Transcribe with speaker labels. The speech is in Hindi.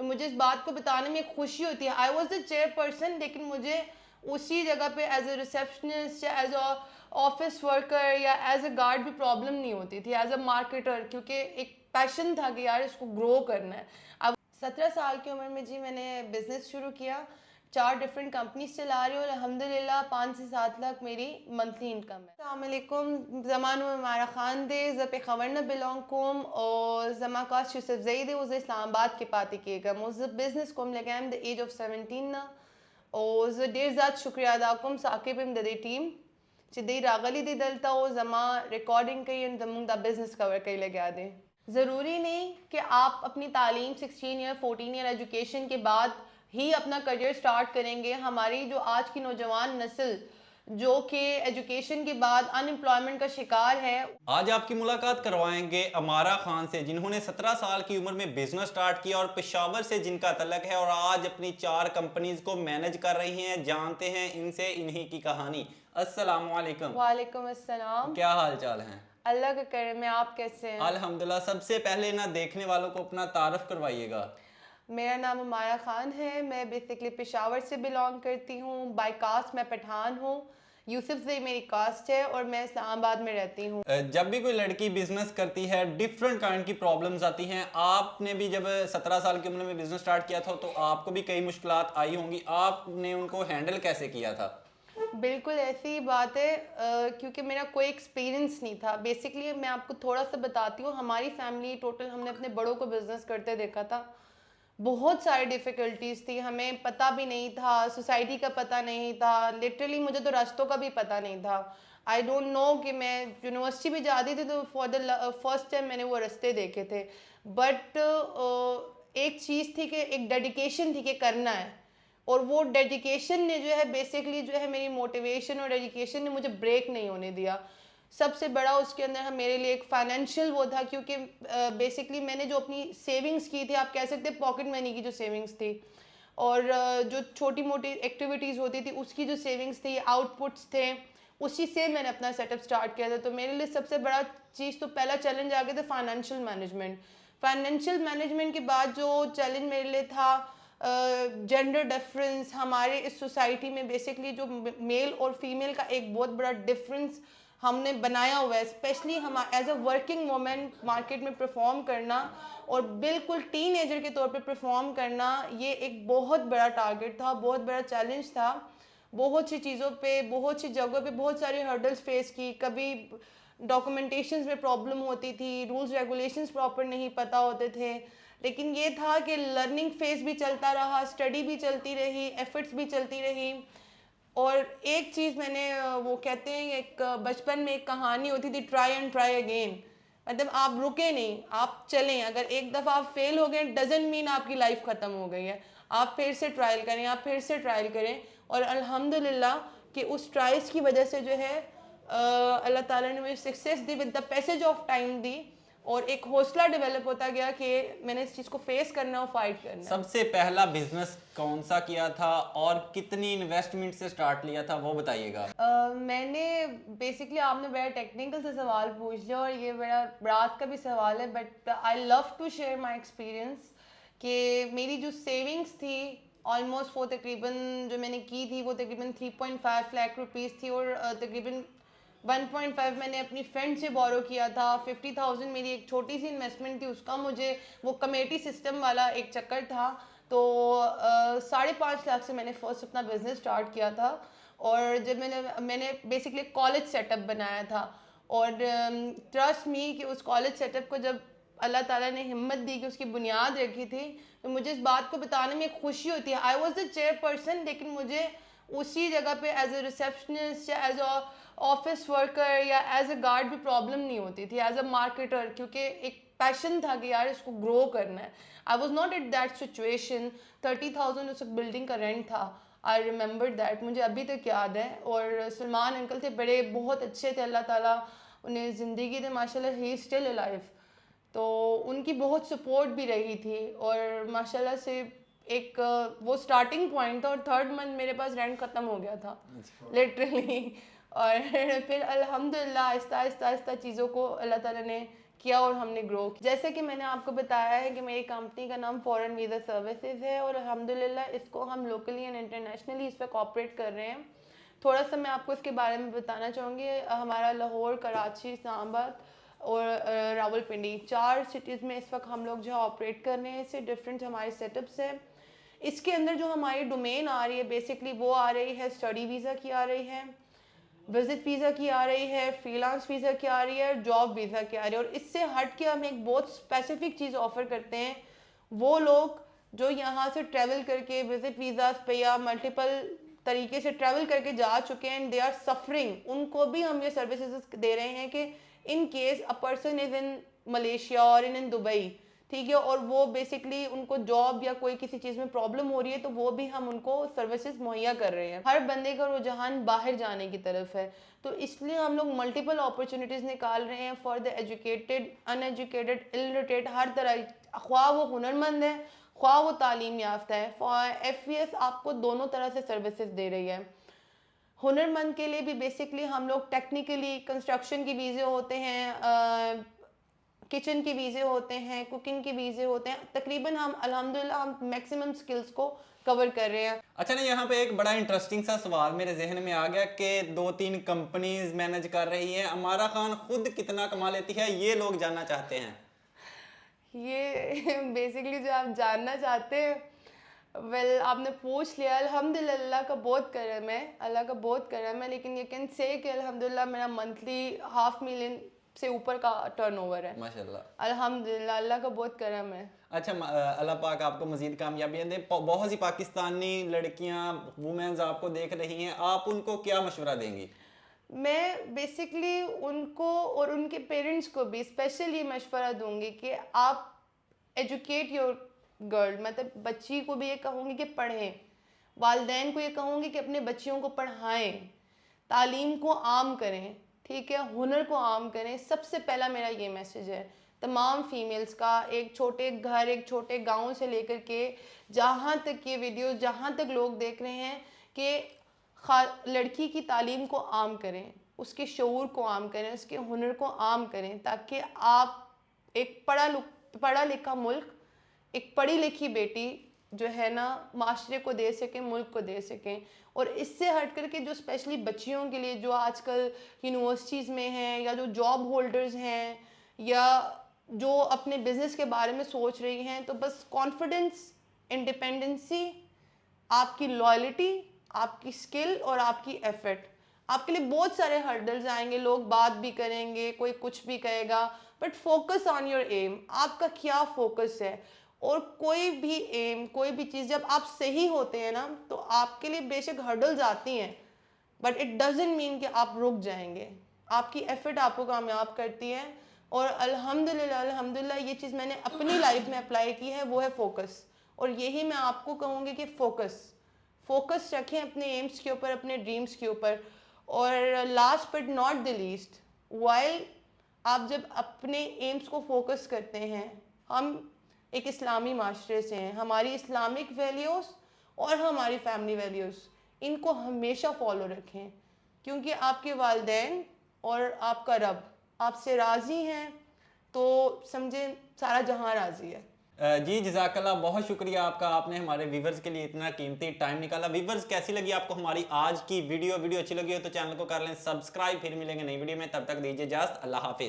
Speaker 1: तो मुझे इस बात को बताने में खुशी होती है। आई वॉज द चेयरपर्सन, लेकिन मुझे उसी जगह पे एज ए रिसेप्शनिस्ट या एज अ ऑफिस वर्कर या एज अ गार्ड भी प्रॉब्लम नहीं होती थी, एज अ मार्केटर, क्योंकि एक पैशन था कि यार इसको ग्रो करना है। अब 17 साल की उम्र में जी मैंने बिज़नेस शुरू किया, 4 डिफरेंट कंपनीज चला रही हूँ और अल्हम्दुलिल्लाह 5 से 7 लाख मेरी मंथली इनकम है। अस्सलाम वालेकुम, ज़मानो में मारा खान दे ज़ पे खबरना बिलोंग कोम और ज़मा कास्ट यूसुफ ज़ईदे उज़ इस्लामाबाद के पाती किएगा मुझ बिज़नेस कोम लगाम द एज ऑफ 17 ना और ज़ देर ज़ात शुक्रिया अदा कोम साकिब इम दे टीम चिदी रागली दी दलता हो जमा रिकॉर्डिंग कई इन दमुंग दा बिज़नेस कवर कई लगा दें। ज़रूरी नहीं कि आप अपनी तालीम 16 या 14 ईयर एजुकेशन के बाद ही अपना करियर स्टार्ट करेंगे। हमारी जो आज की नौजवान नस्ल जो कि एजुकेशन के बाद अनएम्प्लॉयमेंट का शिकार है।
Speaker 2: आज आपकी मुलाकात करवाएंगे अमारा खान से, जिन्होंने 17 साल की उम्र में बिजनेस स्टार्ट किया और पेशावर से जिनका तलक है और आज अपनी 4 कंपनीज को मैनेज कर रही हैं। जानते हैं इनसे इन्हीं की कहानी। अस्सलाम वालेकुम।
Speaker 1: वालेकुम अस्सलाम।
Speaker 2: क्या हाल चाल हैं?
Speaker 1: अल्लाह का करम में, आप कैसे हैं?
Speaker 2: अल्हम्दुलिल्लाह। सबसे पहले ना देखने वालों को अपना तारफ करवाइएगा।
Speaker 1: मेरा नाम अमारा खान है, मैं बेसिकली पेशावर से बिलोंग करती हूँ। बाय कास्ट मैं पठान हूँ, यूसुफ से मेरी कास्ट है और मैं इस्लामाबाद में रहती हूँ।
Speaker 2: जब भी कोई लड़की बिजनेस करती है डिफरेंट काइंड की प्रॉब्लम्स आती हैं। आपने भी जब 17 साल की उम्र में बिजनेस स्टार्ट किया था तो आपको भी कई मुश्किलात आई होंगी, आपने उनको हैंडल कैसे किया था?
Speaker 1: बिल्कुल ऐसी ही बात है, क्योंकि मेरा कोई एक्सपीरियंस नहीं था। बेसिकली मैं आपको थोड़ा सा बताती हूँ, हमारी फैमिली टोटल हमने अपने बड़ों को बिजनेस करते देखा था। बहुत सारी डिफ़िकल्टीज़ थी, हमें पता भी नहीं था, सोसाइटी का पता नहीं था, लिटरली मुझे तो रास्तों का भी पता नहीं था। आई डोंट नो कि मैं यूनिवर्सिटी भी जाती थी तो फॉर द फर्स्ट टाइम मैंने वो रास्ते देखे थे। बट एक चीज़ थी कि एक डेडिकेशन थी कि करना है, और वो डेडिकेशन ने जो है बेसिकली जो है मेरी मोटिवेशन और डेडिकेशन ने मुझे ब्रेक नहीं होने दिया। सबसे बड़ा उसके अंदर मेरे लिए एक फाइनेंशियल वो था, क्योंकि बेसिकली मैंने जो अपनी सेविंग्स की थी, आप कह सकते हैं पॉकेट मनी की जो सेविंग्स थी, और जो छोटी मोटी एक्टिविटीज़ होती थी उसकी जो सेविंग्स थी, आउटपुट्स थे, उसी से मैंने अपना सेटअप स्टार्ट किया था। तो मेरे लिए सबसे बड़ा चीज़ तो पहला चैलेंज आ गया था फाइनेंशियल मैनेजमेंट। फाइनेंशियल मैनेजमेंट के बाद जो चैलेंज मेरे लिए था जेंडर डिफरेंस। हमारे इस सोसाइटी में बेसिकली जो मेल और फीमेल का एक बहुत बड़ा डिफरेंस हमने बनाया हुआ है, स्पेशली हम as a working women market में परफॉर्म करना और बिल्कुल टीनेजर के तौर पे परफॉर्म करना, ये एक बहुत बड़ा टारगेट था, बहुत बड़ा चैलेंज था। बहुत सी चीज़ों पे, बहुत सी जगहों पे बहुत सारे हर्डल्स फेस की। कभी डॉक्यूमेंटेशंस में प्रॉब्लम होती थी, रूल्स रेगुलेशंस प्रॉपर नहीं पता होते थे, लेकिन ये था कि लर्निंग फेज भी चलता रहा, स्टडी भी चलती रही, एफर्ट्स भी चलती रही। और एक चीज़ मैंने वो कहते हैं एक बचपन में एक कहानी होती थी, ट्राई एंड ट्राई अगेन। मतलब आप रुके नहीं, आप चलें। अगर एक दफ़ा आप फेल हो गए डजेंट मीन आपकी लाइफ ख़त्म हो गई है। आप फिर से ट्रायल करें, आप फिर से ट्रायल करें, और अल्हम्दुलिल्लाह कि उस ट्रायल्स की वजह से जो है अल्लाह ताला ने मुझे सक्सेस दी, with the passage of time दी, और एक हौसला डेवलप होता गया कि मैंने इस चीज़ को फेस करना और फाइट करना।
Speaker 2: सबसे पहला बिजनेस कौन सा किया था और कितनी इन्वेस्टमेंट से स्टार्ट लिया था वो बताइएगा।
Speaker 1: मैंने बेसिकली, आपने बड़ा टेक्निकल से सवाल पूछ लिया और ये बड़ा रात का भी सवाल है, but I love to share my experience कि मेरी जो सेविंग्स थी ऑलमोस्ट वो तकरीबन जो मैंने की थी वो तकरीबन 3.5 लाख रुपीज़ थी, और तकरीबन 1.5 मैंने अपनी फ्रेंड से बोरो किया था। 50,000 मेरी एक छोटी सी इन्वेस्टमेंट थी, उसका मुझे वो कमेटी सिस्टम वाला एक चक्कर था, तो 5.5 लाख से मैंने फर्स्ट अपना बिजनेस स्टार्ट किया था। और जब मैंने बेसिकली कॉलेज सेटअप बनाया था, और ट्रस्ट मी कि उस कॉलेज सेटअप को जब अल्लाह ताला ने हिम्मत दी कि उसकी बुनियाद रखी थी, तो मुझे इस बात को बताने में खुशी होती है। आई वॉज द चेयरपर्सन, लेकिन मुझे उसी जगह पे एज ए रिसेप्शनिस्ट या एज अ ऑफिस वर्कर या एज अ गार्ड भी प्रॉब्लम नहीं होती थी, एज अ मार्केटर, क्योंकि एक पैशन था कि यार इसको ग्रो करना है। I was not at that situation. 30,000 उस बिल्डिंग का रेंट था, आई रिमेंबर दैट, मुझे अभी तक याद है। और सलमान अंकल थे, बड़े बहुत अच्छे थे, अल्लाह ताला उन्हें ज़िंदगी दे माशाल्लाह, ही स्टिल अलाइव। तो उनकी बहुत सपोर्ट भी रही थी, और माशाल्लाह से एक वो स्टार्टिंग पॉइंट था, और 3rd मंथ मेरे पास रेंट ख़त्म हो गया था लिटरली। और फिर अल्हम्दुलिल्लाह आहिस्ता आहिस्ता आहिस्ता आहिस्ता चीज़ों को अल्लाह ताला ने किया और हमने ग्रो किया। जैसे कि मैंने आपको बताया है कि मेरी कंपनी का नाम फॉरेन वीज़ा सर्विसेज है और अल्हम्दुलिल्लाह इसको हम लोकली एंड इंटरनेशनली इस पर कॉपरेट कर रहे हैं। थोड़ा सा मैं आपको इसके बारे में बताना चाहूँगी। हमारा लाहौर, कराची, इस्लामाबाद और रावलपिंडी 4 सिटीज़ में इस वक्त हम लोग जो है ऑपरेट कर रहे हैं। इससे डिफरेंट हमारे सेटअप्स हैं। इसके अंदर जो हमारी डोमेन आ रही है बेसिकली वो आ रही है स्टडी वीज़ा की आ रही है, विजिट वीज़ा की आ रही है, फ्रीलांस वीज़ा की आ रही है, जॉब वीज़ा की आ रही है। और इससे हट के हम एक बहुत स्पेसिफिक चीज़ ऑफ़र करते हैं। वो लोग जो यहाँ से ट्रैवल करके विजिट वीज़ाज पे या मल्टीपल तरीके से ट्रैवल करके जा चुके हैं एंड दे आर सफरिंग, उनको भी हम ये सर्विसेज दे रहे हैं कि in case a person is in Malaysia और इन दुबई, ठीक है, और वो बेसिकली उनको जॉब या कोई किसी चीज़ में प्रॉब्लम हो रही है तो वो भी हम उनको सर्विसेज मुहैया कर रहे हैं। हर बंदे का रुझान बाहर जाने की तरफ है, तो इसलिए हम लोग मल्टीपल अपॉर्चुनिटीज़ निकाल रहे हैं फॉर द एजुकेटेड, अनएजुकेटेड, इललिटरेट, हर तरह, ख्वाह वो हुनरमंद है, ख्वाह वो तालीम याफ्ता है। FVS आपको दोनों तरह से सर्विसेज दे रही है। हुनरमंद के लिए भी बेसिकली हम लोग टेक्निकली कंस्ट्रक्शन की वीज़े होते हैं, किचन के वीज़े होते हैं, कुकिंग के वीज़े होते हैं। तकरीबन हम अल्हम्दुलिल्लाह हम मैक्सिमम स्किल्स को कवर कर रहे हैं।
Speaker 2: अच्छा ना, यहाँ पे एक बड़ा इंटरेस्टिंग सा सवाल मेरे जहन में आ गया कि 2-3 कंपनीज मैनेज कर रही हैं, अमारा खान खुद कितना कमा लेती है, ये लोग जानना चाहते हैं।
Speaker 1: ये बेसिकली जो आप जानना चाहते हैं, वेल आपने पूछ लिया। अल्हम्दुलिल्लाह का बहुत करम है, अल्लाह का बहुत करम है, लेकिन ये कैन से कि अल्हम्दुलिल्लाह मेरा मंथली 500,000 से ऊपर का टर्नओवर है
Speaker 2: माशाल्लाह।
Speaker 1: अल्हम्दुलिल्लाह, अल्लाह का बहुत करम है।
Speaker 2: अच्छा, अल्लाह पाक आपको मजीद कामयाबियां दे। बहुत सी पाकिस्तानी लड़कियां, वुमेन्स आपको देख रही हैं, आप उनको क्या मशवरा देंगी?
Speaker 1: मैं बेसिकली उनको और उनके पेरेंट्स को भी स्पेशल ये मशवरा दूंगी कि आप एजुकेट योर गर्ल, मतलब बच्ची को भी ये कहूँगी कि पढ़ें, वालदैन को ये कहूँगी कि अपने बच्चियों को पढ़ाएं, तालीम को आम करें, ठीक है, हुनर को आम करें। सबसे पहला मेरा ये मैसेज है तमाम फीमेल्स का, एक छोटे घर, एक छोटे गांव से लेकर के जहाँ तक ये वीडियो, जहाँ तक लोग देख रहे हैं कि लड़की की तालीम को आम करें, उसके शऊर को आम करें, उसके हुनर को आम करें, ताकि आप एक पढ़ा लिखा मुल्क, एक पढ़ी लिखी बेटी जो है ना माशरे को दे सकें, मुल्क को दे सकें। और इससे हट करके जो स्पेशली बच्चियों के लिए जो आजकल यूनिवर्सिटीज़ में हैं या जो जॉब होल्डर्स हैं या जो अपने बिजनेस के बारे में सोच रही हैं, तो बस कॉन्फिडेंस, इंडिपेंडेंसी, आपकी लॉयल्टी, आपकी स्किल और आपकी एफर्ट, आपके लिए बहुत सारे हर्डल्स आएंगे, लोग बात भी करेंगे, कोई कुछ भी कहेगा, but focus on your aim, आपका क्या फोकस है। और कोई भी एम, कोई भी चीज़ जब आप सही होते हैं ना, तो आपके लिए बेशक हर्डल्स आती हैं, बट इट डजेंट मीन कि आप रुक जाएंगे। आपकी एफर्ट आपको कामयाब करती है। और अल्हम्दुलिल्लाह अल्हम्दुलिल्लाह ये चीज़ मैंने अपनी लाइफ में अप्लाई की है, वो है फोकस। और यही मैं आपको कहूँगी कि फोकस रखें अपने एम्स के ऊपर, अपने ड्रीम्स के ऊपर। और last but not the least, while आप जब अपने एम्स को फोकस करते हैं, हम एक इस्लामी माशरे से हैं, हमारी इस्लामिक वैल्यूज़ और हमारी फैमिली वैल्यूज़, इनको हमेशा फॉलो रखें, क्योंकि आपके वालिदैन और आपका रब आपसे राज़ी हैं, तो समझें सारा जहां राज़ी है।
Speaker 2: जी जज़ाकल्लाह, बहुत शुक्रिया आपका, आपने हमारे व्यूवर्स के लिए इतना कीमती टाइम निकाला। व्यूवर्स, कैसी लगी आपको हमारी आज की वीडियो अच्छी लगी हो तो चैनल को कर लें सब्सक्राइब। फिर मिलेंगे नई वीडियो में, तब तक दीजिए इजाज़त, अल्लाह हाफिज़।